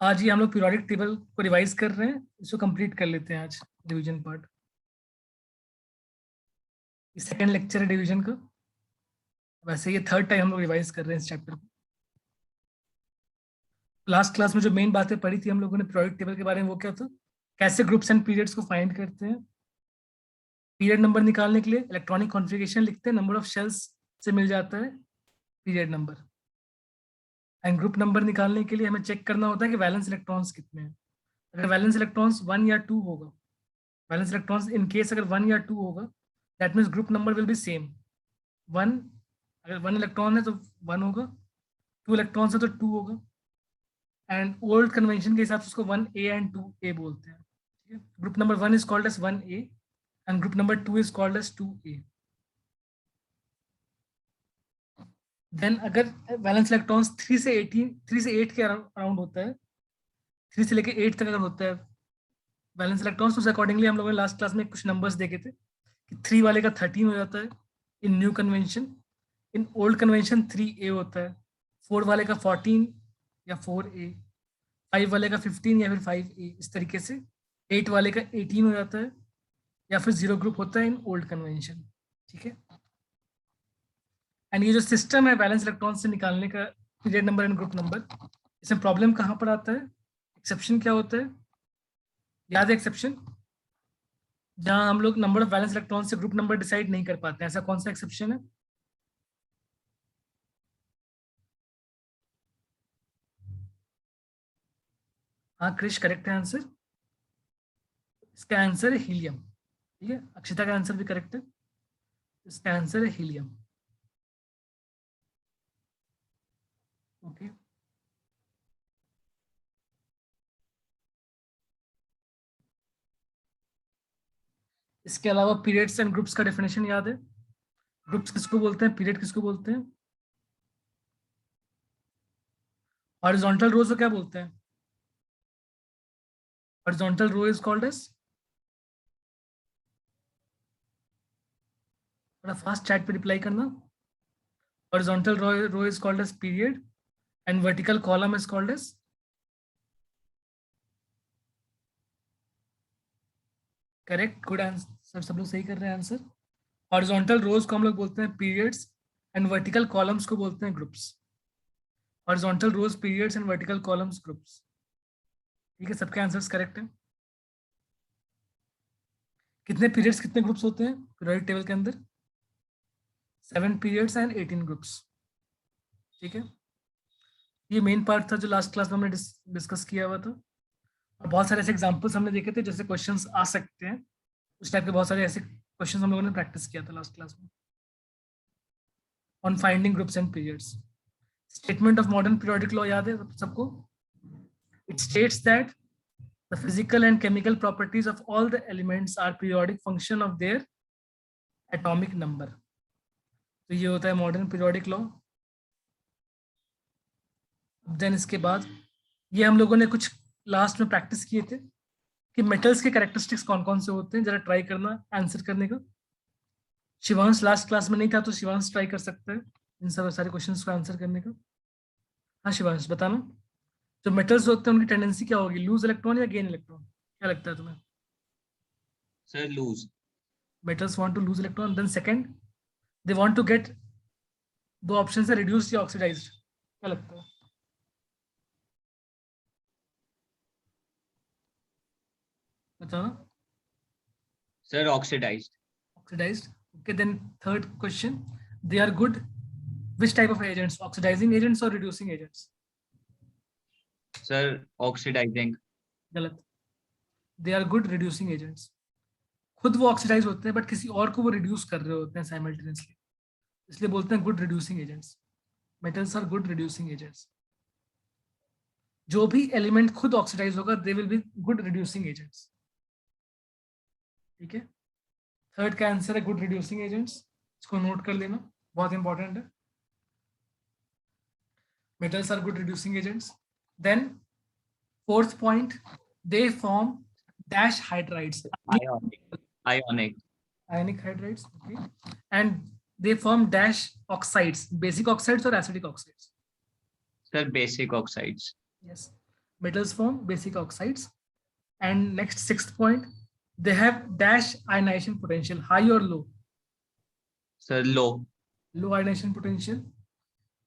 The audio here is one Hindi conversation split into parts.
आज ही हम लोग पीरियोडिक टेबल को रिवाइज कर रहे हैं, इसको कंप्लीट कर लेते हैं आज डिवीजन पार्ट। सेकेंड लेक्चर है डिवीजन का। वैसे ये थर्ड टाइम हम लोग रिवाइज कर रहे हैं इस चैप्टर को। लास्ट क्लास में जो मेन बातें पढ़ी थी हम लोगों ने पीरियोडिक टेबल के बारे में, वो क्या था, कैसे ग्रुप्स एंड पीरियड्स को फाइंड करते हैं, पीरियड नंबर निकालने के लिए इलेक्ट्रॉनिक कॉन्फ़िगरेशन लिखते हैं, नंबर ऑफ शेल्स से मिल जाता है period number, and group number निकालने के लिए हमें चेक करना होता है कि वैलेंस इलेक्ट्रॉन्स कितने हैं। अगर वैलेंस इलेक्ट्रॉन्स 1 या 2 होगा, वैलेंस इलेक्ट्रॉन्स इन केस अगर 1 या 2 होगा, that means group number will be same. 1, अगर 1 इलेक्ट्रॉन है तो 1 होगा, 2 इलेक्ट्रॉन्स है तो 2 होगा, एंड ओल्ड कन्वेंशन के हिसाब से उसको 1A एंड 2A बोलते हैं। ठीक है, group number 1 is called as 1A and group number 2 is called as 2A। Then अगर वैलेंस इलेक्ट्रॉन्स 3 से 8 के अराउंड होता है, 3 से लेके 8 तक अगर होता है वैलेंस इलेक्ट्रॉन्स, तो उस अकॉर्डिंगली हम लोगों ने लास्ट क्लास में कुछ नंबर्स देखे थे कि 3 वाले का 13 हो जाता है in new convention, in old convention 3A होता है, 4 वाले का 14 या 4A, 5 वाले का 15 या फिर 5A, इस तरीके से 8 वाले का 18 हो जाता है, या फिर 0 ग्रुप होता है इन ओल्ड कन्वेंशन। ठीक है, एंड ये जो सिस्टम है बैलेंस इलेक्ट्रॉन से निकालने का, period number and group number, इसमें प्रॉब्लम कहाँ पर आता है, एक्सेप्शन क्या होता है, याद है एक्सेप्शन, जहां हम लोग नंबर ऑफ बैलेंस इलेक्ट्रॉन से ग्रुप नंबर डिसाइड नहीं कर पाते, ऐसा कौन सा एक्सेप्शन है? हाँ क्रिश, करेक्ट है आंसर। इसका आंसर है हीलियम। ठीक है, अक्षिता का आंसर भी करेक्ट है, इसका आंसर है हीलियम। ओके, इसके अलावा पीरियड्स एंड ग्रुप्स का डेफिनेशन याद है? ग्रुप्स किसको बोलते हैं, पीरियड किसको बोलते हैं? हॉरिजॉन्टल रोज को क्या बोलते हैं? Horizontal row is called as, थोड़ा फास्ट चैट पे रिप्लाई करना। Horizontal row is called as period and vertical column is called as, correct, good answer, सब लोग सही कर रहे हैं आंसर। हॉरिजॉन्टल रोज को हम लोग बोलते हैं पीरियड्स एंड वर्टिकल कॉलम्स को बोलते हैं groups. Horizontal rows periods and vertical columns groups. ठीक है, सबके आंसर्स करेक्ट हैं। कितने पीरियड्स कितने ग्रुप्स होते हैं पीरियोडिक टेबल के अंदर? 7 पीरियड्स एंड 18 ग्रुप्स। ठीक है, ये मेन पार्ट था जो लास्ट क्लास में हमने डिस्कस किया हुआ था, और बहुत सारे ऐसे एग्जांपल्स हमने देखे थे जैसे क्वेश्चंस आ सकते हैं, उस टाइप के बहुत सारे ऐसे क्वेश्चंस हम लोगों ने प्रैक्टिस किया था लास्ट क्लास में on finding groups and periods. Statement of modern periodic law याद है सबको? It states that the physical and chemical properties of all the elements are periodic function of their atomic number। तो ये होता है मॉडर्न पीरियोडिक लॉ। देन इसके बाद ये हम लोगों ने कुछ लास्ट में प्रैक्टिस किए थे कि मेटल्स के कैरेक्टरिस्टिक्स कौन कौन से होते हैं, जरा ट्राई करना आंसर करने का। शिवांश लास्ट क्लास में नहीं था तो शिवांश ट्राई कर सकता है इन सब सारे क्वेश्चंस को आंसर करने का। हाँ शिवांश बताना, जो मेटल्स होते हैं उनकी टेंडेंसी क्या होगी, लूज इलेक्ट्रॉन या गेन इलेक्ट्रॉन, क्या लगता है तुम्हें? Sir lose. Metals want to lose electron. Then second, they want to get, दो ऑप्शन है, रिड्यूस्ड या ऑक्सीडाइज्ड, क्या लगता है? बताना। Sir oxidized. Oxidized, okay. Then third question, they are good which type of agents, oxidizing agents और रिड्यूसिंग एजेंट्स? Sir oxidizing. गलत, they are good reducing agents. खुद वो ऑक्सीडाइज होते हैं बट किसी और को वो रिड्यूस कर रहे होते हैं साइमल्टेनियसली, इसलिए बोलते हैं good reducing agents. Metals are good reducing agents. जो भी एलिमेंट खुद ऑक्सीडाइज होगा they will be good reducing agents. ठीक है, थर्ड का आंसर है गुड रिड्यूसिंग एजेंट्स, इसको नोट कर लेना, बहुत इंपॉर्टेंट है। metals are good reducing agents. Then fourth point, they form dash hydrides, Ionic. ionic hydrides, okay, and they form dash oxides, basic oxides or acidic oxides? Sir basic oxides. Yes, metals form basic oxides. And next, sixth point, they have dash ionization potential, high or low? Sir, low. Low ionization potential.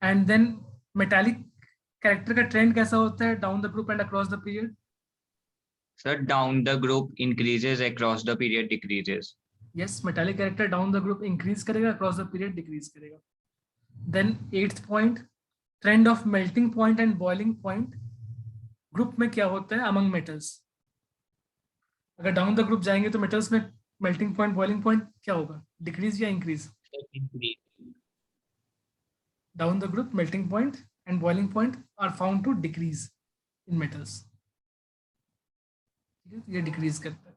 And then metallic character का trend कैसा होता है down the group and across the period? Sir, down the group increases, across the period decreases. Yes, metallic character down the group increase करेगा, across the period decrease करेगा. Then eighth point, trend of melting point and boiling point group में क्या होता है among metals? अगर down the group जाएंगे तो metals में melting point, boiling point क्या होगा? Decrease या increase? Increase. Down the group, melting point and boiling point are found to decrease in metals. ये डिक्रीज करता है.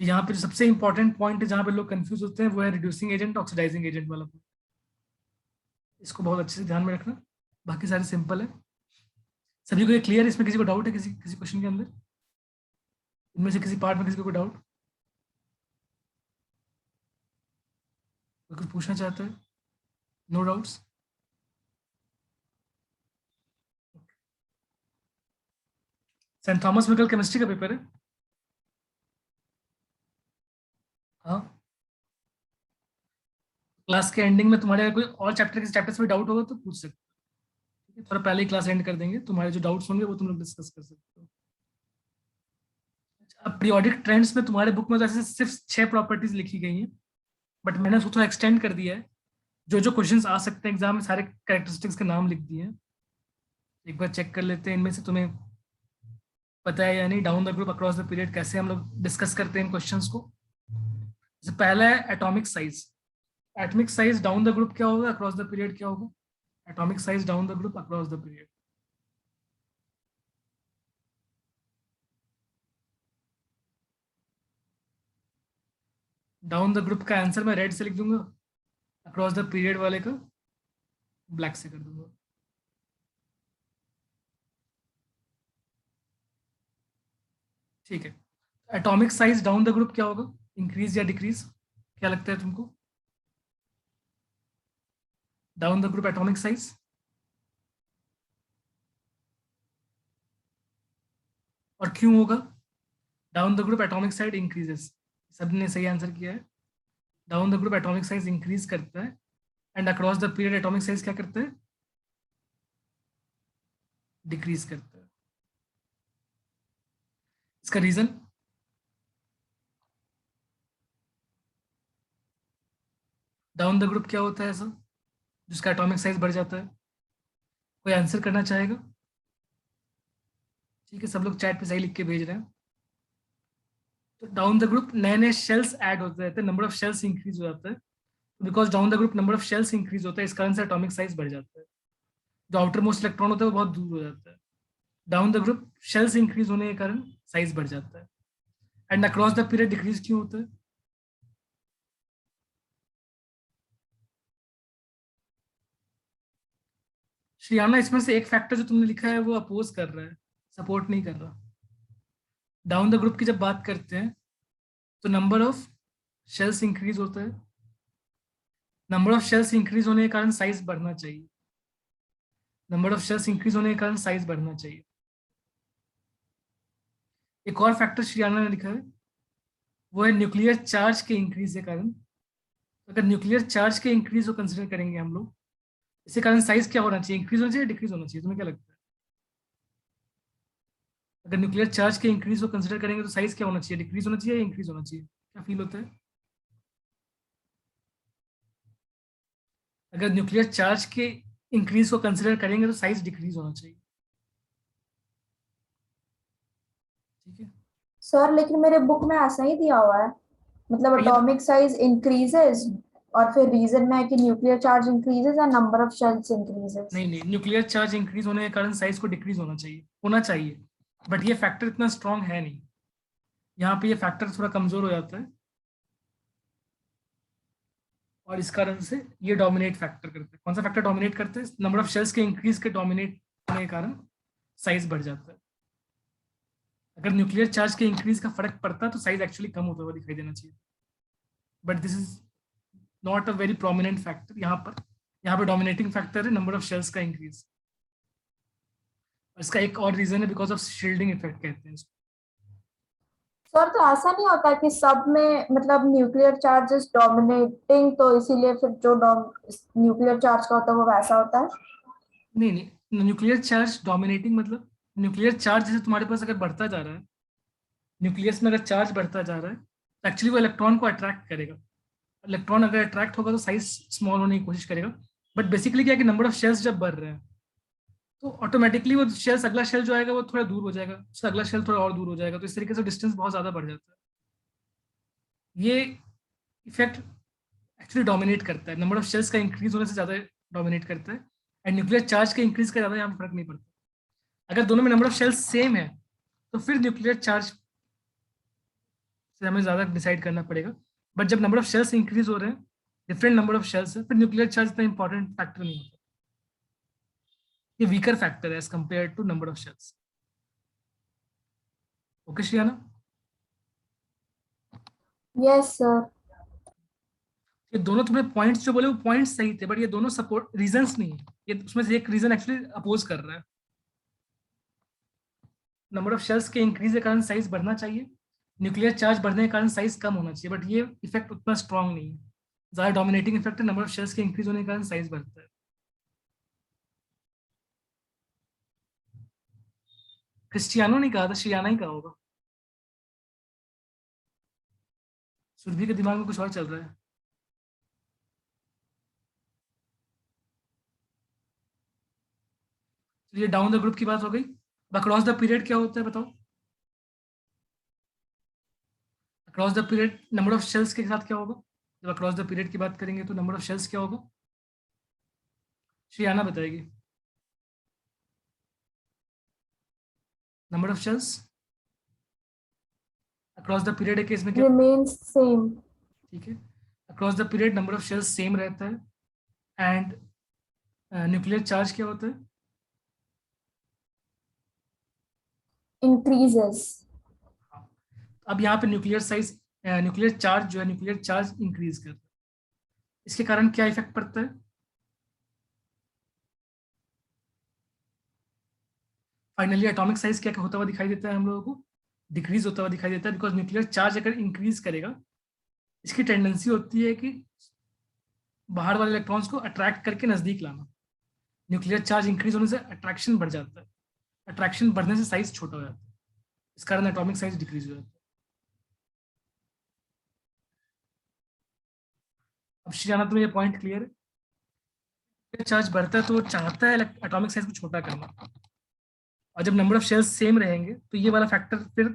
यहाँ पे सबसे इंपॉर्टेंट पॉइंट है जहां पे लोग कंफ्यूज होते हैं वो है रिड्यूसिंग एजेंट, ऑक्सीडाइजिंग एजेंट वाला पॉइंट. इसको बहुत अच्छे से ध्यान में रखना. बाकी सारे सिंपल है. सभी को ये क्लियर है? इसमें किसी को डाउट है? किसी क्वेश्चन के अंदर इनमें से किसी पार्ट में किसी को कोई डाउट? कुछ पूछना चाहते हैं? No doubts? सेंट थॉमस में कल केमिस्ट्री का पेपर है. हाँ, क्लास के एंडिंग में तुम्हारे कोई और चैप्टर्स में डाउट होगा तो पूछ सकते हो. ठीक है, थोड़ा पहले ही क्लास एंड कर देंगे. तुम्हारे जो डाउट्स होंगे वो तुम लोग डिस्कस कर सकते हो. अब पीरियोडिक ट्रेंड्स में तुम्हारे बुक में तो ऐसे सिर्फ 6 प्रॉपर्टीज लिखी गई हैं, बट मैंने उसको थोड़ा एक्सटेंड कर दिया है. जो जो क्वेश्चंस आ सकते हैं एग्जाम में सारे कैरेक्टरिस्टिक्स के नाम लिख दिए हैं. एक बार चेक कर लेते हैं इनमें से तुम्हें पता है या नहीं. Down the group across the period कैसे हम लोग डिस्कस करते हैं इन क्वेश्चंस को. जैसे पहला है atomic size. Atomic size down the group क्या होगा, अक्रॉस द पीरियड क्या होगा? Atomic size down the group across the period. Down the group का आंसर मैं रेड से लिख दूंगा, अक्रॉस द पीरियड वाले का ब्लैक से कर दूंगा. ठीक है. Atomic size down the group क्या होगा, इंक्रीज या डिक्रीज? क्या लगता है तुमको? Down the group atomic size और क्यों होगा? Down the group atomic size increases. सबने सही आंसर किया है. Down the group atomic size increase करता है and across the period atomic size क्या करता है? डिक्रीज करता है. इसका रीजन? डाउन द ग्रुप क्या होता है ऐसा जिसका एटॉमिक साइज बढ़ जाता है? कोई आंसर करना चाहेगा? ठीक है, सब लोग चैट पे सही लिख के भेज रहे हैं. तो डाउन द ग्रुप नए नए शेल्स ऐड होते रहते हैं, नंबर ऑफ शेल्स इंक्रीज हो जाता है. Because down the group number of shells increase होता है, इस कारण से एटॉमिक साइज बढ़ जाता है. जो आउटर मोस्ट इलेक्ट्रॉन होता है वो बहुत दूर हो जाता है. Down the group shells increase होने के कारण साइज बढ़ जाता है. And across the period decrease क्यों होता है? श्रियाना, इसमें से एक फैक्टर जो तुमने लिखा है वो अपोज कर रहा है, सपोर्ट नहीं कर रहा. डाउन द ग्रुप की जब बात करते हैं तो नंबर ऑफ शेल्स इंक्रीज होता है. नंबर ऑफ शेल्स इंक्रीज होने के कारण साइज बढ़ना चाहिए. नंबर ऑफ शेल्स इंक्रीज होने के कारण साइज बढ़ना चाहिए. एक और फैक्टर श्रियाना ने लिखा है वो है न्यूक्लियर चार्ज के इंक्रीज के कारण. अगर न्यूक्लियर चार्ज के इंक्रीज को कंसिडर करेंगे हम लोग, इसके कारण साइज क्या होना चाहिए, इंक्रीज होना चाहिए, डिक्रीज होना चाहिए? तुम्हें क्या लगता है? अगर न्यूक्लियर चार्ज के इंक्रीज को कंसिडर करेंगे तो साइज क्या होना चाहिए, डिक्रीज होना चाहिए या इंक्रीज होना चाहिए? क्या फील होता है? अगर न्यूक्लियर चार्ज के इंक्रीज को कंसिडर करेंगे तो साइज डिक्रीज होना चाहिए. ठीक है सर, लेकिन मेरे बुक में ऐसा ही दिया हुआ है, मतलब एटॉमिक साइज इंक्रीजेस और फिर रीजन में है कि nuclear charge increases and number of shells increases. नहीं नहीं, न्यूक्लियर चार्ज इंक्रीज होने के कारण साइज को डिक्रीज होना चाहिए. बट ये फैक्टर इतना स्ट्रांग है नहीं. यहाँ पे ये फैक्टर थोड़ा कमजोर हो जाता है और इस कारण से ये डोमिनेट फैक्टर करते हैं. कौन सा फैक्टर डोमिनेट करते हैं? नंबर ऑफ शेल्स के इंक्रीज के डोमिनेट होने के कारण साइज बढ़ जाता है. अगर न्यूक्लियर चार्ज के इंक्रीज का फर्क पड़ता है तो साइज एक्चुअली कम होता हुआ दिखाई देना चाहिए. But this is not a very prominent factor. यहाँ पे डोमिनेटिंग फैक्टर है नंबर ऑफ शेल्स का इंक्रीज. इसका एक और रीजन है बिकॉज ऑफ शील्डिंग इफेक्ट कहते हैं इसको। सर तो ऐसा नहीं होता कि सब में मतलब न्यूक्लियर चार्ज इज डोमिनेटिंग, तो इसीलिए फिर जो न्यूक्लियर चार्ज का होता है वो वैसा होता है? नहीं नहीं, न्यूक्लियर चार्ज डोमिनेटिंग मतलब न्यूक्लियर चार्ज जैसे तुम्हारे पास अगर बढ़ता जा रहा है, न्यूक्लियस में अगर चार्ज बढ़ता जा रहा है तो एक्चुअली वो इलेक्ट्रॉन को अट्रैक्ट करेगा। इलेक्ट्रॉन अगर अट्रैक्ट होगा तो साइज स्मॉल होने की कोशिश करेगा। बट बेसिकली क्या है कि नंबर ऑफ शेल्स जब बढ़ रहे हैं तो ऑटोमेटिकली वो शेल्स, अगला शेल जो आएगा वो थोड़ा दूर हो जाएगा, उससे अगला शेल थोड़ा और दूर हो जाएगा, तो इस तरीके से डिस्टेंस बहुत ज्यादा बढ़ जाता है। ये इफेक्ट एक्चुअली डोमिनेट करता है, नंबर ऑफ शेल्स का इंक्रीज होने से ज्यादा डोमिनेट करता है। एंड न्यूक्लियर चार्ज के इंक्रीज का ज्यादा यहाँ फर्क नहीं पड़ता। अगर दोनों में नंबर ऑफ शेल्स सेम है तो फिर न्यूक्लियर चार्ज से हमें ज्यादा डिसाइड करना पड़ेगा। बट जब नंबर ऑफ शेल्स इंक्रीज हो रहे हैं, डिफरेंट नंबर ऑफ शेल्स है, फिर न्यूक्लियर चार्ज इतना इंपॉर्टेंट फैक्टर नहीं होता। ये वीकर फैक्टर है as compare to number of shells. Okay Shriyana? Yes sir. ये दोनों तुमने पॉइंट्स जो बोले वो पॉइंट्स सही थे, बट ये दोनों सपोर्ट रीजंस नहीं है। ये उसमें से एक रीजन एक्चुअली अपोज कर रहा है। नंबर ऑफ शेल्स के इंक्रीज के कारण साइज बढ़ना चाहिए, न्यूक्लियर चार्ज बढ़ने के कारण साइज कम होना चाहिए, बट ये इफेक्ट उतना स्ट्रांग नहीं है। ज्यादा डोमिनेटिंग इफेक्ट है नंबर ऑफ शेल्स के इंक्रीज होने के कारण साइज बढ़ता है। क्रिस्टियानो नहीं कहा था, श्रियाना ही कहा होगा। सुरभि के दिमाग में कुछ और चल रहा है। तो ये डाउन द ग्रुप की बात हो गई। अब अक्रॉस द पीरियड क्या होता है बताओ? Across the period number of shells के साथ क्या होगा? जब अक्रॉस द पीरियड की बात करेंगे तो नंबर ऑफ शेल्स क्या होगा? श्रियाना बताएगी। Number of shells across the period के केस में क्या? Remains same. ठीक है, across the period number of shells same रहता है। एंड न्यूक्लियर चार्ज क्या होता है? इंक्रीजेस। अब यहाँ पे न्यूक्लियर साइज, न्यूक्लियर चार्ज जो है, न्यूक्लियर चार्ज इंक्रीज कर रहा है। इसके कारण क्या इफेक्ट पड़ता है? फाइनली एटॉमिक साइज क्या होता हुआ दिखाई देता है हम लोगों को? डिक्रीज होता हुआ दिखाई देता है, बिकॉज न्यूक्लियर चार्ज अगर इंक्रीज करेगा, इसकी टेंडेंसी होती है कि बाहर वाले इलेक्ट्रॉन्स को अट्रैक्ट करके नजदीक लाना। न्यूक्लियर चार्ज इंक्रीज होने से अट्रैक्शन बढ़ जाता है, अट्रैक्शन बढ़ने से साइज छोटा हो जाता है, इस कारण एटॉमिक साइज डिक्रीज हो जाता है। अब श्रियाना तुम्हें ये पॉइंट क्लियर है? चार्ज बढ़ता है तो वो चाहता है एटॉमिक साइज को छोटा करना, और जब नंबर ऑफ शेल्स सेम रहेंगे तो ये वाला फैक्टर फिर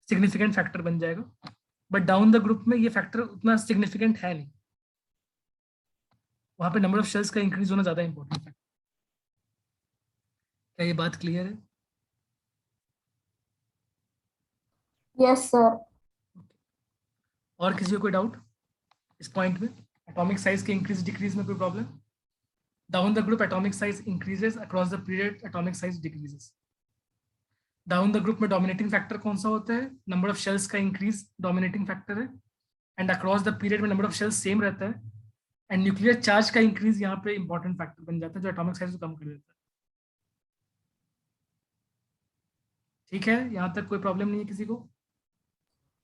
सिग्निफिकेंट फैक्टर बन जाएगा। बट डाउन द ग्रुप में ये फैक्टर उतना सिग्निफिकेंट है नहीं, वहां पे नंबर ऑफ शेल्स का इंक्रीज होना ज्यादा इंपॉर्टेंट है। क्या ये बात क्लियर है? Yes sir. और किसी को कोई डाउट इस पॉइंट में? एटॉमिक साइज के इंक्रीज डिक्रीज में कोई problem? Down the group atomic size increases, across the period atomic size decreases. Down the ग्रुप में डोमिनेटिंग फैक्टर कौन सा होता है? नंबर ऑफ शेल्स का इंक्रीज डोमिनेटिंग फैक्टर है। एंड अक्रॉस द पीरियड में नंबर ऑफ शेल्स सेम रहता है, एंड न्यूक्लियर चार्ज का इंक्रीज यहाँ पे इंपॉर्टेंट फैक्टर बन जाता है जो एटॉमिक साइज को कम कर देता है। ठीक है, यहाँ तक कोई प्रॉब्लम नहीं है किसी को?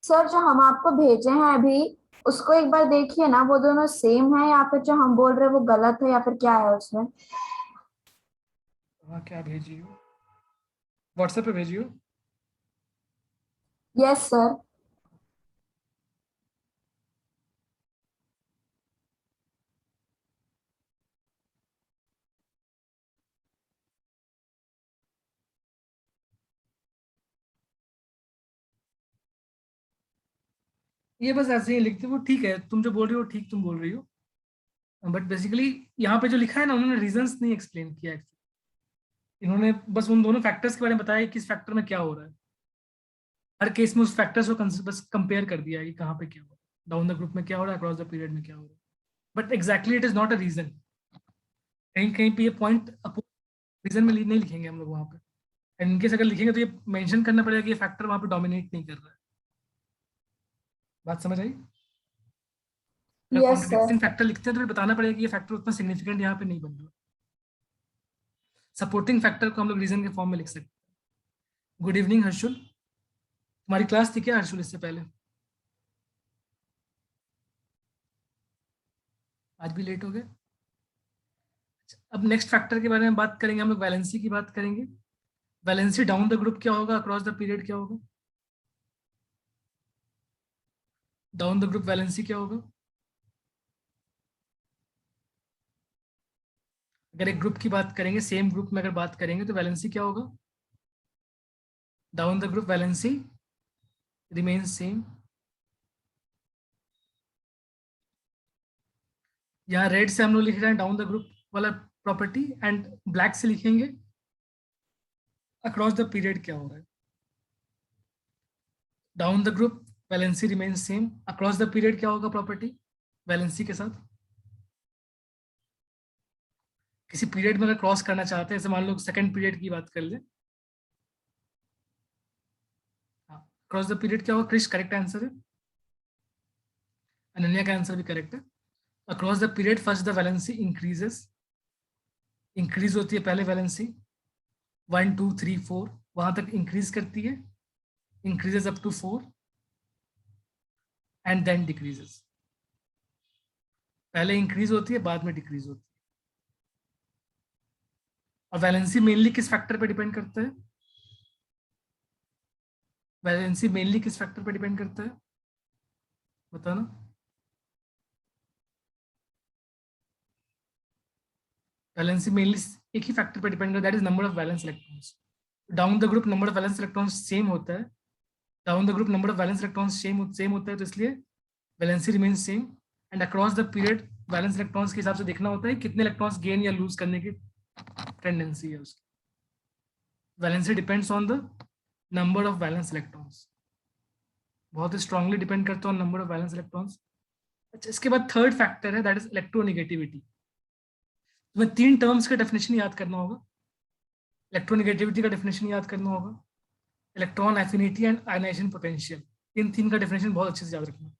सर जो हम आपको भेजे हैं अभी, उसको एक बार देखिए ना, वो दोनों सेम है या फिर जो हम बोल रहे हैं वो गलत है या फिर क्या है उसमें? हाँ, क्या भेजी हो? व्हाट्सएप पे भेजी हो? Yes sir. ये बस ऐसे ही लिखते वो, ठीक है, तुम जो बोल रही हो ठीक तुम बोल रही हो, बट बेसिकली यहाँ पे जो लिखा है ना, उन्होंने रीजंस नहीं एक्सप्लेन किया एक्चुअली। इन्होंने बस उन दोनों फैक्टर्स के बारे में बताया कि किस फैक्टर में क्या हो रहा है। हर केस में उस फैक्टर्स को बस कंपेयर कर दिया है कि कहाँ पे क्या हो रहा है, डाउन द ग्रुप में क्या हो रहा है, अक्रॉस द पीरियड में क्या हो रहा है। But exactly it is not a reason. कहीं कहीं पे ये पॉइंट रीजन में नहीं लिखेंगे हम लोग वहाँ पे। एंड इनकेस अगर लिखेंगे तो ये मेंशन करना पड़ेगा कि ये फैक्टर वहाँ पे डोमिनेट नहीं कर रहा है। बात समझ आई? अगर यस सर। कॉन्ट्रडिक्टिंग फैक्टर लिखते हैं तो फिर बताना पड़ेगा कि ये फैक्टर उतना सिग्निफिकेंट यहाँ पे नहीं बन रहा। सपोर्टिंग फैक्टर को हम लोग रीजन के फॉर्म में लिख सकते हैं। गुड इवनिंग हर्षुल, तुम्हारी क्लास थी क्या हर्षुल इससे पहले? आज भी लेट हो गए। अब नेक्स्ट फैक्टर के बारे में बात करेंगे हम लोग, वैलेंसी की बात करेंगे। वैलेंसी डाउन द ग्रुप क्या होगा, अक्रॉस द पीरियड क्या होगा? डाउन द ग्रुप वैलेंसी क्या होगा? अगर एक ग्रुप की बात करेंगे, सेम ग्रुप में अगर बात करेंगे तो वैलेंसी क्या होगा? Down the group valency remains same. यहाँ रेड से हम लोग लिख रहे हैं डाउन द ग्रुप वाला प्रॉपर्टी, एंड ब्लैक से लिखेंगे अक्रॉस द पीरियड क्या हो रहा है। Down the group valency remains same, across the period क्या होगा प्रॉपर्टी वैलेंसी के साथ? किसी पीरियड में अगर क्रॉस करना चाहते हैं, जैसे मान लो सेकंड पीरियड की बात कर ले, क्रॉस द पीरियड क्या होगा? क्रिश करेक्ट आंसर है, अनन्या का आंसर भी करेक्ट है। Across the period first the valency increases, increase होती है पहले वैलेंसी 1 2 3 4 वहां तक इंक्रीज करती है, increases up to 4 and then decreases. पहले इंक्रीज होती है, बाद में डिक्रीज होती है। और वैलेंसी मेनली किस फैक्टर पे डिपेंड करता है? वैलेंसी मेनली किस फैक्टर पे डिपेंड करता है, बताना। वैलेंसी मेनली एक ही फैक्टर पे डिपेंड करता है, that is number of valence electrons. Down the group number of valence electrons same होता है, down the group number of valence electrons same होता है, तो इसलिए valency remains same. And across the period valence electrons के हिसाब से देखना होता है कितने इलेक्ट्रॉन्स गेन या लूज करने की टेंडेंसी है उसकी। Valency depends on the number of valence electrons, बहुत ही स्ट्रांगली डिपेंड करता है on number of valence electrons. अच्छा, इसके बाद थर्ड फैक्टर है, दैट इज इलेक्ट्रोनेगेटिविटी। तुम्हें 3 टर्म्स का डेफिनेशन याद करना होगा। इलेक्ट्रोनेगेटिविटी का डेफिनेशन याद करना होगा, electron affinity and ionization potential. इन 3 का डेफिनेशन बहुत अच्छे से याद रखना।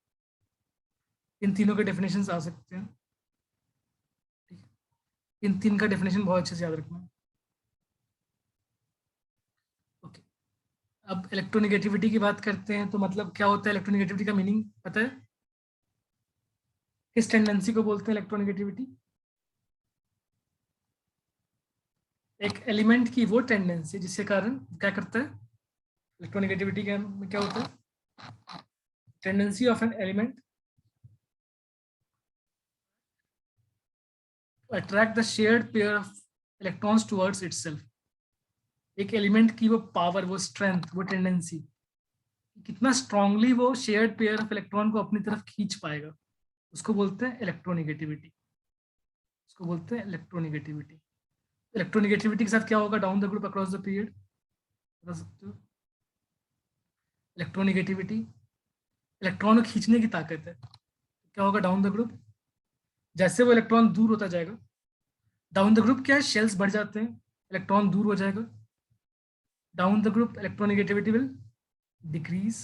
इन तीनों के डेफिनेशन आ सकते हैं, ठीक है? इन 3 का डेफिनेशन बहुत अच्छे से याद रखना। ओके, अब इलेक्ट्रोनेगेटिविटी की बात करते हैं, तो मतलब क्या होता है इलेक्ट्रोनेगेटिविटी का मीनिंग पता है? किस टेंडेंसी को बोलते हैं इलेक्ट्रोनेगेटिविटी? एक एलिमेंट की वो टेंडेंसी जिसके कारण क्या करता है, इलेक्ट्रोनेगेटिविटी के में क्या होता है? Tendency of an element attract the shared pair of electrons towards itself. एक एलिमेंट की वो पावर, वो स्ट्रेंथ, वो टेंडेंसी, कितना स्ट्रांगली वो शेयर्ड पेयर ऑफ इलेक्ट्रॉन को अपनी तरफ खींच पाएगा, उसको बोलते हैं इलेक्ट्रोनेगेटिविटी। उसको बोलते हैं इलेक्ट्रोनेगेटिविटी। इलेक्ट्रोनेगेटिविटी के साथ क्या होगा down the group across the period, बता सकते हो? इलेक्ट्रोनेगेटिविटी इलेक्ट्रॉन को खींचने की ताकत है, क्या होगा डाउन द ग्रुप? जैसे वो इलेक्ट्रॉन दूर होता जाएगा, डाउन द ग्रुप क्या है, शेल्स बढ़ जाते हैं, इलेक्ट्रॉन दूर हो जाएगा। Down the group electronegativity will decrease,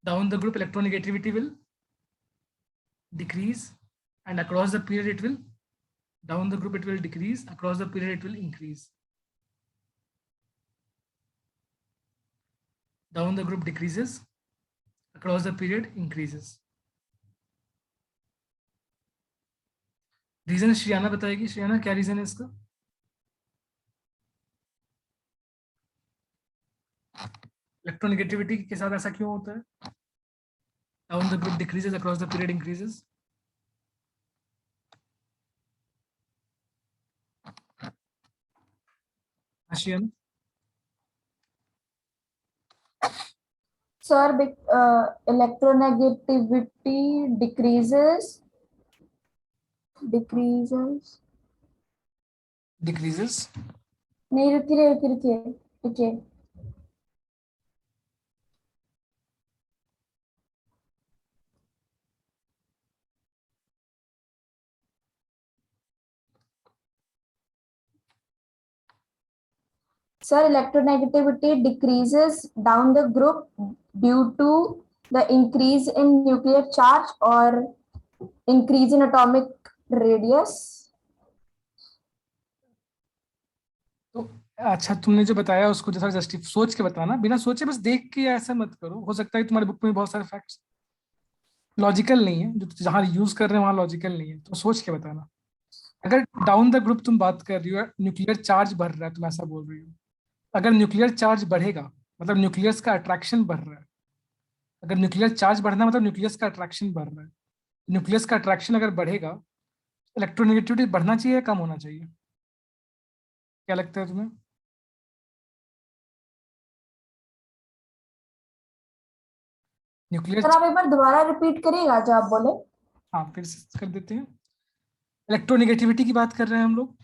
down the group electronegativity will decrease, and across the period it will, down the group it will decrease, across the period it will increase. Down the group decreases, across the period increases. Reason Shriyana बताएगी। श्रियाना क्या रीजन है इसका? इलेक्ट्रोनेगेटिविटी के साथ ऐसा क्यों होता है? Down the group decreases, across the period increases. Shriyana? Sir, electronegativity decreases. नहीं, रुकिए। Sir, electronegativity decreases down the group due to the increase in nuclear charge or increase in atomic radius. अच्छा, तुमने जो बताया उसको जैसा जस्टिफ सोच के बताना, बिना सोचे बस देख के ऐसा मत करो, हो सकता है तुम्हारे बुक में बहुत सारे फैक्ट्स लॉजिकल नहीं है, जो जहां यूज कर रहे हैं वहां लॉजिकल नहीं है, तो सोच के बताना। अगर डाउन द ग्रुप तुम बात कर रही हो, न्यूक्लियर चार्ज बढ़ रहा है, तुम ऐसा बोल रही हो, अगर न्यूक्लियर चार्ज बढ़ेगा मतलब न्यूक्लियस का अट्रैक्शन बढ़ रहा है। अगर न्यूक्लियर चार्ज बढ़ना मतलब न्यूक्लियस का अट्रैक्शन बढ़ रहा है। न्यूक्लियस का अट्रैक्शन अगर बढ़ेगा, इलेक्ट्रोनेगेटिविटी बढ़ना चाहिए या कम होना चाहिए? क्या लगता है तुम्हें? न्यूक्लियर, सर आप एक बार दोबारा रिपीट करिएगा जो आप बोले। हाँ फिर से कर देते हैं। इलेक्ट्रोनेगेटिविटी की बात कर रहे हैं हम लोग।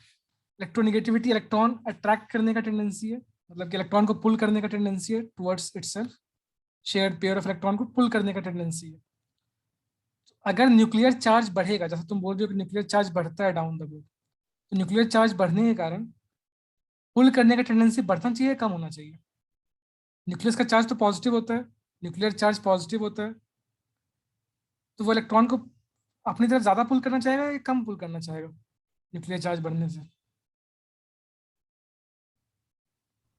इलेक्ट्रोनेगेटिविटी इलेक्ट्रॉन अट्रैक्ट करने का टेंडेंसी है, मतलब कि इलेक्ट्रॉन को पुल करने का टेंडेंसी है towards itself. Shared pair of electron को पुल करने का टेंडेंसी है। अगर न्यूक्लियर चार्ज बढ़ेगा, जैसे तुम बोल रहे हो कि न्यूक्लियर चार्ज बढ़ता है डाउन द ग्रुप, तो न्यूक्लियर चार्ज बढ़ने के कारण पुल करने का टेंडेंसी बढ़ना चाहिए, कम होना चाहिए? न्यूक्लियस का चार्ज तो पॉजिटिव होता है, न्यूक्लियर चार्ज पॉजिटिव होता है, तो वो इलेक्ट्रॉन को अपनी तरफ ज्यादा पुल करना चाहेगा या कम पुल करना चाहेगा न्यूक्लियर चार्ज बढ़ने से?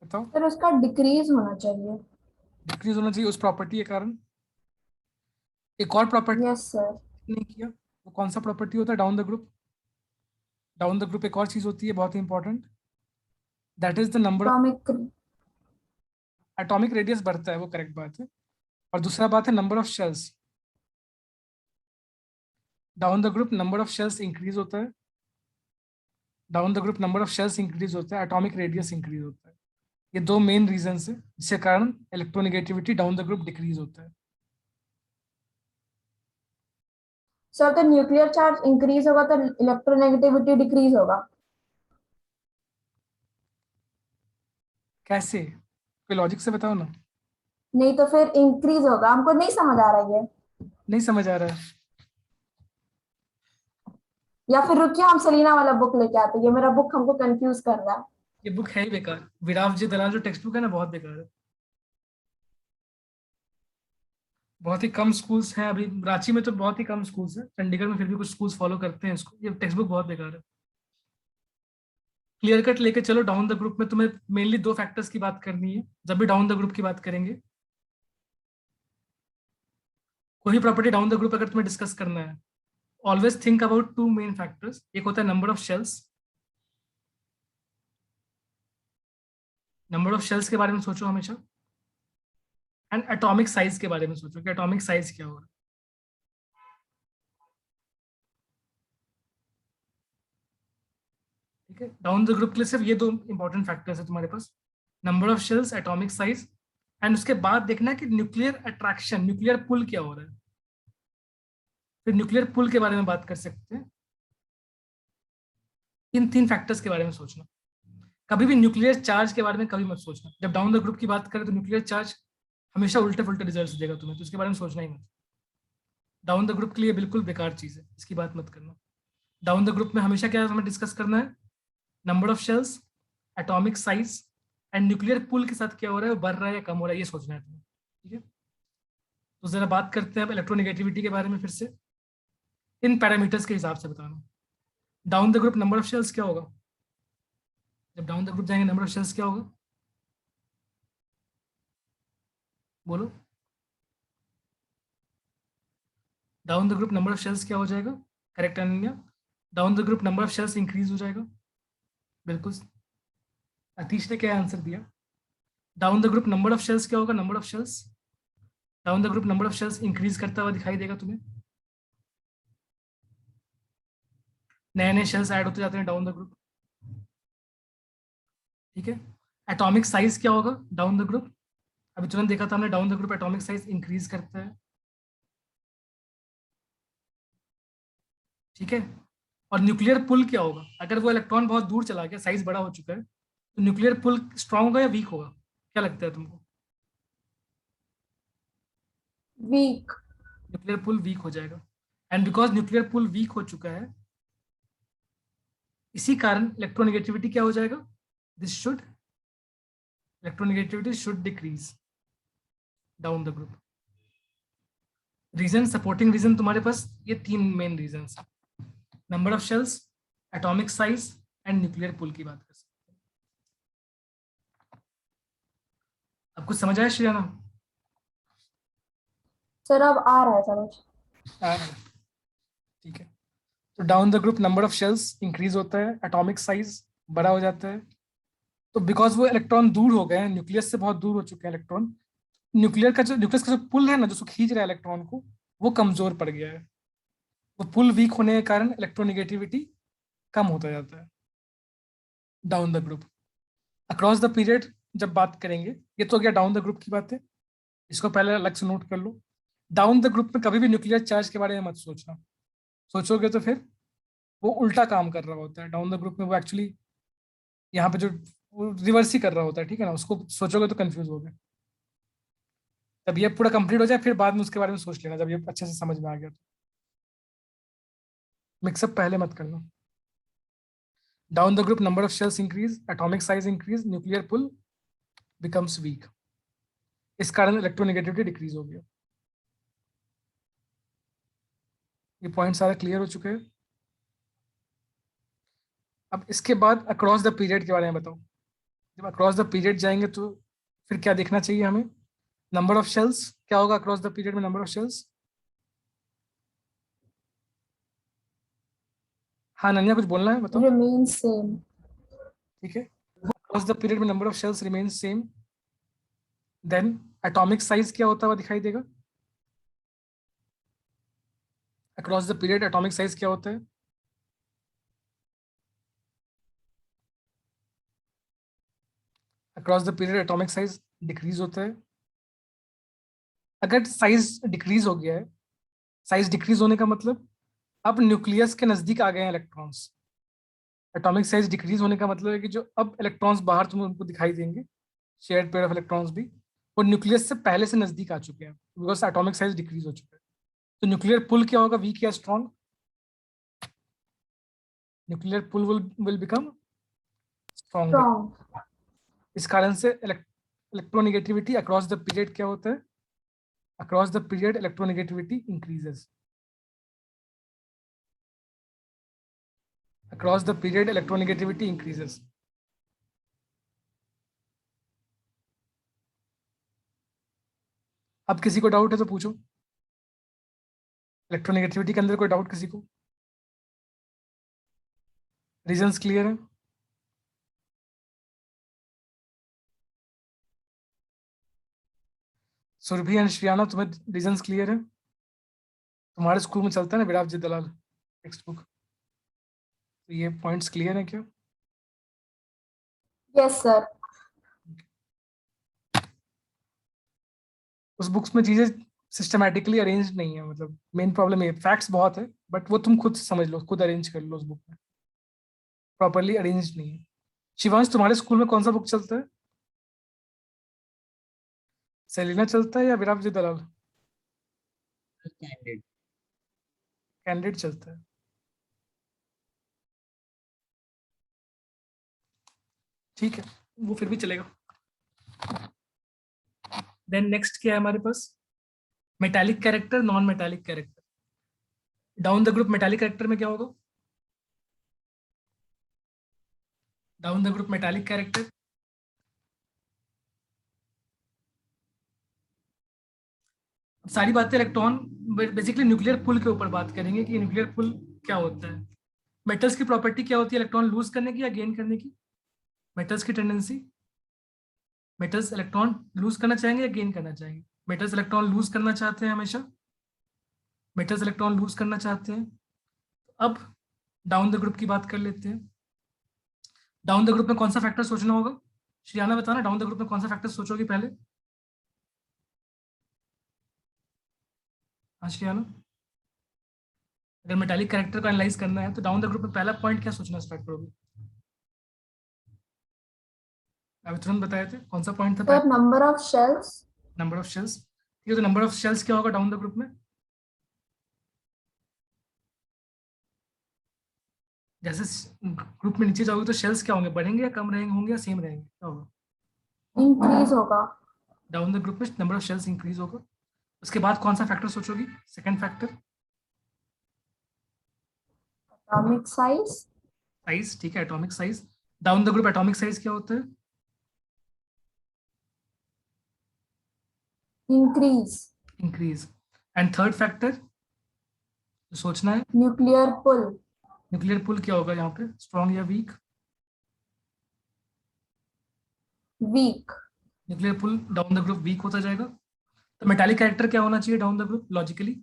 बताओ। सर उसका डिक्रीज होना चाहिए। डिक्रीज होना चाहिए उस प्रॉपर्टी के कारण। एक और प्रॉपर्टी यस सर। नहीं किया, वो कौन सा प्रॉपर्टी होता है down the group? Down the group एक और चीज होती है बहुत ही important, that is the number of atomic. Atomic radius बढ़ता है, वो करेक्ट बात है। और दूसरा बात है number of shells. Down the group number of shells increase होता है, down the group number of shells increase होता है, एटॉमिक रेडियस इंक्रीज होता है। ये दो मेन रीजन है जिसके कारण electronegativity down the group decrease होता है। सर तो न्यूक्लियर चार्ज इंक्रीज होगा तो इलेक्ट्रोनेगेटिविटी डिक्रीज होगा। कैसे? कोई लॉजिक से बताओ ना। नहीं तो फिर इंक्रीज होगा, हमको नहीं समझ आ रहा है ये। नहीं समझ आ रहा है? या फिर रुकिए हम सलीना वाला बुक लेके आते हैं, ये मेरा बुक हमको कंफ्यूज कर रहा है। ये बुक है ही बेकार, विराव जी दलाल जो टेक्स्ट बुक है ना, बहुत बेकार है। बहुत ही कम स्कूल्स हैं अभी रांची में, तो बहुत ही कम स्कूल्स हैं, चंडीगढ़ में फिर भी कुछ स्कूल्स फॉलो करते हैं इसको। ये टेक्स्ट बुक बहुत बेकार है। क्लियर कट लेके चलो, डाउन द ग्रुप में तुम्हें मेनली दो फैक्टर्स की बात करनी है जब भी डाउन द ग्रुप की बात करेंगे। कोई भी प्रॉपर्टी डाउन द ग्रुप अगर तुम्हें डिस्कस करना है, always think about two main factors. एक होता है number of shells, number of shells के बारे में सोचो हमेशा, एंड एटॉमिक साइज के बारे में सोचो कि एटॉमिक साइज क्या हो रहा है। ठीक है, डाउन द ग्रुप के लिए सिर्फ ये दो इंपॉर्टेंट फैक्टर्स है तुम्हारे पास, number of shells, atomic size, and उसके बाद देखना कि न्यूक्लियर अट्रैक्शन, न्यूक्लियर पुल क्या हो रहा है। फिर न्यूक्लियर पुल के बारे में बात कर सकते हैं। इन तीन फैक्टर्स के बारे में सोचना। कभी भी न्यूक्लियर चार्ज के बारे में कभी मत सोचना। जब डाउन द ग्रुप की बात करें तो न्यूक्लियर चार्ज हमेशा उल्टे पुल्टे रिजल्ट देगा तुम्हें, तो इसके बारे में सोचना ही मत। डाउन द ग्रुप के लिए बिल्कुल बेकार चीज है, इसकी बात मत करना। डाउन द ग्रुप में हमेशा क्या हमें डिस्कस करना है, number of shells, atomic size, and nuclear pull के साथ क्या हो रहा है, बढ़ रहा है या कम हो रहा है, ये सोचना है तुम्हें। ठीक है, तो जरा बात करते हैं अब इलेक्ट्रोनेगेटिविटी के बारे में फिर से, इन पैरामीटर्स के हिसाब से बताना। Down the group number of shells क्या होगा? जब डाउन द ग्रुप जाएंगे नंबर ऑफ शेल्स क्या होगा, बोलो। Down the group number of shells क्या हो जाएगा? Correct Ananya, down the group number of shells increase हो जाएगा। बिल्कुल, अतीश ने क्या आंसर दिया? Down the group number of shells क्या होगा? Number of shells, down the group number of shells increase करता हुआ दिखाई देगा तुम्हें। नए नए शेल्स ऐड होते जाते हैं डाउन द ग्रुप। ठीक है, एटॉमिक साइज क्या होगा डाउन द ग्रुप? अभी तुरंत देखा था हमने, down the group atomic size increase करता है। ठीक है, और न्यूक्लियर पुल क्या होगा? अगर वो इलेक्ट्रॉन बहुत दूर चला गया, साइज बड़ा हो चुका है, तो न्यूक्लियर पुल स्ट्रांग होगा या वीक होगा? क्या लगता है तुमको? वीक। न्यूक्लियर पुल वीक हो जाएगा, and because nuclear pull weak हो चुका है, इसी कारण इलेक्ट्रोनेगेटिविटी क्या हो जाएगा? This should, electronegativity should decrease down the group. Reason, supporting reason तुम्हारे पास ये तीन main reason, number of shells, atomic size, and nuclear pull की बात कर सकते हैं। अब कुछ समझ आया श्रियाना? सर अब आ रहा है समझ। आ रहा है, ठीक है। तो down the group number of shells increase होता है, एटॉमिक साइज बड़ा हो जाता है। तो बिकॉज वो इलेक्ट्रॉन दूर हो गए हैं, न्यूक्लियस से बहुत दूर हो चुके हैं इलेक्ट्रॉन, न्यूक्लियस का जो पुल है ना, जो उसको खींच रहा है इलेक्ट्रॉन को, वो कमजोर पड़ गया है। वो पुल वीक होने के कारण इलेक्ट्रोनेगेटिविटी कम होता जाता है down the group. Across the period जब बात करेंगे, ये तो हो गया डाउन द ग्रुप की बात है, इसको पहले अलग से नोट कर लो। डाउन द ग्रुप में कभी भी न्यूक्लियर चार्ज के बारे में मत सोचना, सोचोगे तो फिर वो उल्टा काम कर रहा होता है। डाउन द ग्रुप में वो एक्चुअली यहाँ पे जो रिवर्स ही कर रहा होता है, ठीक है ना, उसको सोचोगे तो कंफ्यूज होगे। जब ये पूरा कंप्लीट हो जाए फिर बाद में उसके बारे में सोच लेना, जब ये अच्छे से समझ में आ गया तो। मिक्सअप पहले मत करना। Down the group number of shells increase, atomic size increase, nuclear pull becomes weak. इस कारण इलेक्ट्रोनेगेटिविटी डिक्रीज हो गया। ये पॉइंट सारे क्लियर हो चुके हैं। अब इसके बाद अक्रॉस द पीरियड के बारे में बताओ। जब अक्रॉस द पीरियड जाएंगे तो फिर क्या देखना चाहिए हमें? नंबर ऑफ शेल्स क्या होगा अक्रॉस द पीरियड में? नंबर ऑफ शेल्स, हाँ नन्या कुछ बोलना है, बताओ। Remain same. ठीक है, अक्रॉस द पीरियड में number of shells remain same. Then atomic size क्या होता हुआ दिखाई देगा? Across the period atomic size क्या होता है? Across the period atomic size decrease होता है। अगर साइज डिक्रीज हो गया है, साइज डिक्रीज होने का मतलब अब न्यूक्लियस के नजदीक आ गए हैं इलेक्ट्रॉन्स। एटॉमिक साइज डिक्रीज होने का मतलब है कि जो अब इलेक्ट्रॉन्स बाहर तुम्हें उनको दिखाई देंगे, शेयर्ड पेयर ऑफ इलेक्ट्रॉन्स भी, वो न्यूक्लियस से पहले से नजदीक आ चुके हैं, बिकॉज एटॉमिक साइज डिक्रीज हो चुका है। तो न्यूक्लियर पुल क्या होगा, वीक या strong? Nuclear pull will become stronger. Strong. इस कारण से इलेक्ट्रोनेगेटिविटी अक्रॉस द पीरियड क्या होता है? Across the period electronegativity increases. Across the period electronegativity increases. अब किसी को डाउट है तो पूछो। इलेक्ट्रोनेगेटिविटी के अंदर कोई डाउट किसी को? रीजंस क्लियर है? सुरभि एंड श्रियाना, तुम्हें रीजंस क्लियर है? तुम्हारे स्कूल में चलता है ना विराट जी दलाल टेक्स्ट बुक, तो ये पॉइंट्स क्लियर है क्या? Yes sir. उस बुक्स में चीजें सिस्टमैटिकली अरेंज नहीं है, मतलब मेन प्रॉब्लम ये, फैक्ट्स बहुत है बट वो तुम खुद समझ लो, खुद अरेंज कर लो, उस बुक में प्रॉपरली अरेंज नहीं है। शिवांश तुम्हारे स्कूल में कौन सा बुक चलता है? सेलिना चलता है या विराट जी दलाल? Candid. कैंडिड चलता है। ठीक है, वो फिर भी चलेगा। देन नेक्स्ट क्या है हमारे पास? Metallic character, non metallic character. Down the group metallic character में क्या होगा? Down the group metallic character, सारी बातें इलेक्ट्रॉन, बेसिकली न्यूक्लियर पुल के ऊपर बात करेंगे कि न्यूक्लियर पुल क्या होता है। मेटल्स की प्रॉपर्टी क्या होती है इलेक्ट्रॉन लूज करने की या गेन करने की? मेटल्स की टेंडेंसी, मेटल्स इलेक्ट्रॉन लूज करना चाहेंगे या गेन करना चाहेंगे? मेटल्स इलेक्ट्रॉन लूज करना चाहते हैं हमेशा, मेटल्स इलेक्ट्रॉन लूज करना चाहते हैं। अब डाउन द ग्रुप की बात कर लेते हैं। डाउन द ग्रुप में कौन सा फैक्टर सोचना होगा? श्रियाना बताना, डाउन द ग्रुप में कौन सा फैक्टर सोचोगी पहले? हाँ श्रियाना, अगर मेटालिक कैरेक्टर को एनालाइज करना है तो डाउन द ग्रुप में पहला पॉइंट क्या सोचना स्टार्ट करोगे? अभी तुरंत बताए थे, कौन सा पॉइंट था सर पहला? Number of shells. Number of shells. ठीक है, तो नंबर ऑफ शेल्स क्या होगा डाउन द ग्रुप में? जैसे ग्रुप में नीचे जाओगे तो शेल्स क्या होंगे, बढ़ेंगे या कम रहेंगे, होंगे या सेम रहेंगे, क्या होगा? इंक्रीज होगा। डाउन द ग्रुप में नंबर ऑफ शेल्स इंक्रीज होगा। उसके बाद कौन सा फैक्टर सोचोगी, second factor? Atomic size. Size, ठीक है, atomic size. Down the group atomic size क्या होता है? Increase, increase. And third factor सोचना है, न्यूक्लियर पुल, न्यूक्लियर पुल क्या होगा यहाँ पे, स्ट्रॉन्ग या weak? Weak, nuclear pull down the group weak होता जाएगा। तो मेटालिक कैरेक्टर क्या होना चाहिए डाउन द ग्रुप लॉजिकली?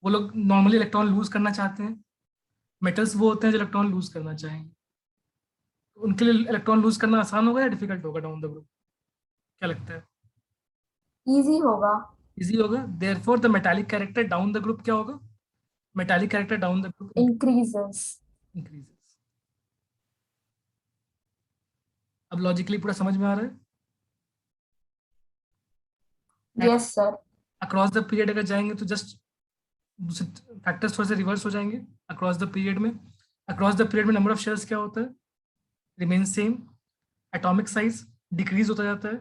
वो लोग नॉर्मली इलेक्ट्रॉन लूज करना चाहते हैं, मेटल्स वो होते हैं जो इलेक्ट्रॉन लूज करना चाहेंगे। तो उनके लिए इलेक्ट्रॉन लूज करना आसान होगा या डिफिकल्ट होगा डाउन द ग्रुप, क्या लगता है? इजी होगा, इजी होगा। Therefore the metallic character down the group क्या होगा? Metallic character down the group increases. Increases. अब लॉजिकली पूरा समझ में आ रहा है? Yes sir. Across the period अगर जाएंगे तो जस्ट फैक्टर्स थोड़े से रिवर्स हो जाएंगे। अक्रॉस द पीरियड में, अक्रॉस द पीरियड में नंबर ऑफ शेल्स क्या होता है? Remain same. Atomic size decrease होता जाता है,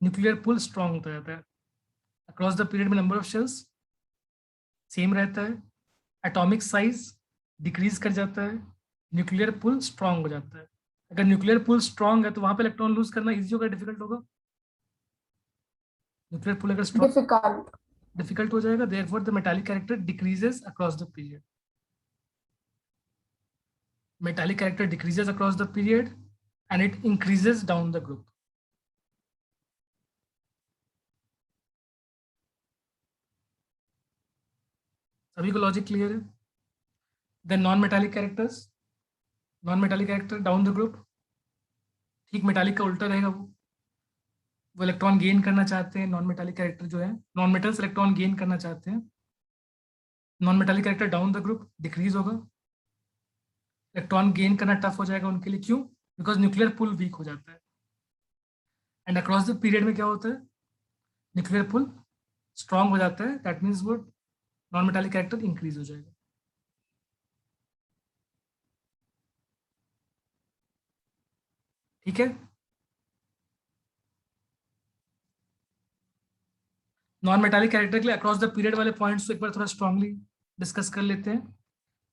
न्यूक्लियर पुल स्ट्रॉन्ग होता जाता है। अक्रॉस द पीरियड में नंबर ऑफ शेल्स सेम रहता है, एटॉमिक साइज डिक्रीज कर जाता है, न्यूक्लियर पुल स्ट्रॉन्ग हो जाता है। अगर न्यूक्लियर पुल स्ट्रॉन्ग है तो वहां पे इलेक्ट्रॉन लूज करना इजी होगा डिफिकल्ट होगा? न्यूक्लियर पुल अगर स्ट्रॉन्ग, डिफिकल्ट, डिफिकल्ट हो जाएगा। Therefore the metallic character decreases across the period. Metallic character decreases across the period and it increases down the group. सभी को लॉजिक क्लियर है? Then non metallic characters, non metallic character down the group ठीक मेटालिक का उल्टा रहेगा। वो इलेक्ट्रॉन गेन करना चाहते हैं, नॉन मेटालिक कैरेक्टर जो है, नॉन मेटल्स इलेक्ट्रॉन गेन करना चाहते हैं। Non metallic character down the group decrease होगा, इलेक्ट्रॉन गेन करना टफ हो जाएगा उनके लिए। क्यों? बिकॉज न्यूक्लियर पुल वीक हो जाता है। एंड अक्रॉस द पीरियड में क्या होता है? न्यूक्लियर पुल स्ट्रॉन्ग हो जाता है, दैट मीन्स वो नॉन मेटालिक कैरेक्टर इंक्रीज हो जाएगा। ठीक है। नॉन मेटालिक कैरेक्टर के लिए अक्रॉस द पीरियड वाले पॉइंट्स को एक बार थोड़ा स्ट्रांगली डिस्कस कर लेते हैं।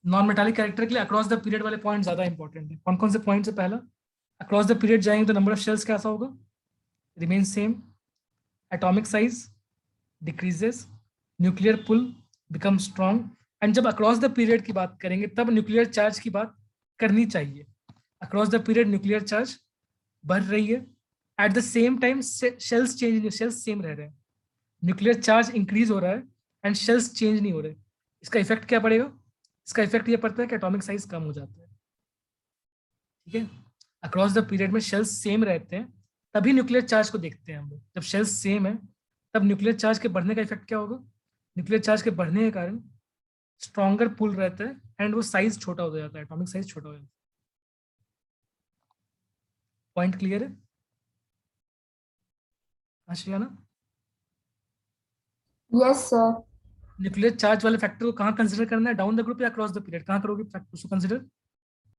नॉन मेटालिक कैरेक्टर के लिए अक्रॉस द पीरियड वाले पॉइंट ज्यादा इंपॉर्टेंट है। कौन कौन से पॉइंट है? पहला, अक्रॉस द पीरियड जाएंगे तो नंबर ऑफ शेल्स कैसा होगा? Remain same, atomic size decreases, nuclear pull become strong. And जब अक्रॉस द पीरियड की बात करेंगे तब न्यूक्लियर चार्ज की बात करनी चाहिए। Across the period nuclear charge बढ़ रही है, at the same time shells change, shells same रह रहे हैं। न्यूक्लियर चार्ज इंक्रीज हो रहा है एंड शेल्स चेंज नहीं हो रहे। इसका इफेक्ट क्या पड़ेगा? इसका इफेक्ट ये पड़ता है कि एटॉमिक साइज कम हो जाता है। ठीक है। अक्रॉस द पीरियड में शेल्स सेम रहते हैं, तभी न्यूक्लियर चार्ज को देखते हैं हम लोग। जब शेल्स सेम है तब न्यूक्लियर चार्ज के बढ़ने का इफेक्ट क्या होगा? न्यूक्लियर चार्ज के बढ़ने के कारण स्ट्रॉन्गर पुल रहता है एंड वो साइज छोटा हो जाता है, एटॉमिक साइज छोटा हो जाता है। पॉइंट क्लियर है Ashiyana? Yes sir. Nuclear charge वाले फैक्टर को कहाँ कंसिडर करना है, डाउन द ग्रुप या अक्रॉस द पीरियड? कहाँ करोगे फैक्टर को कंसिडर?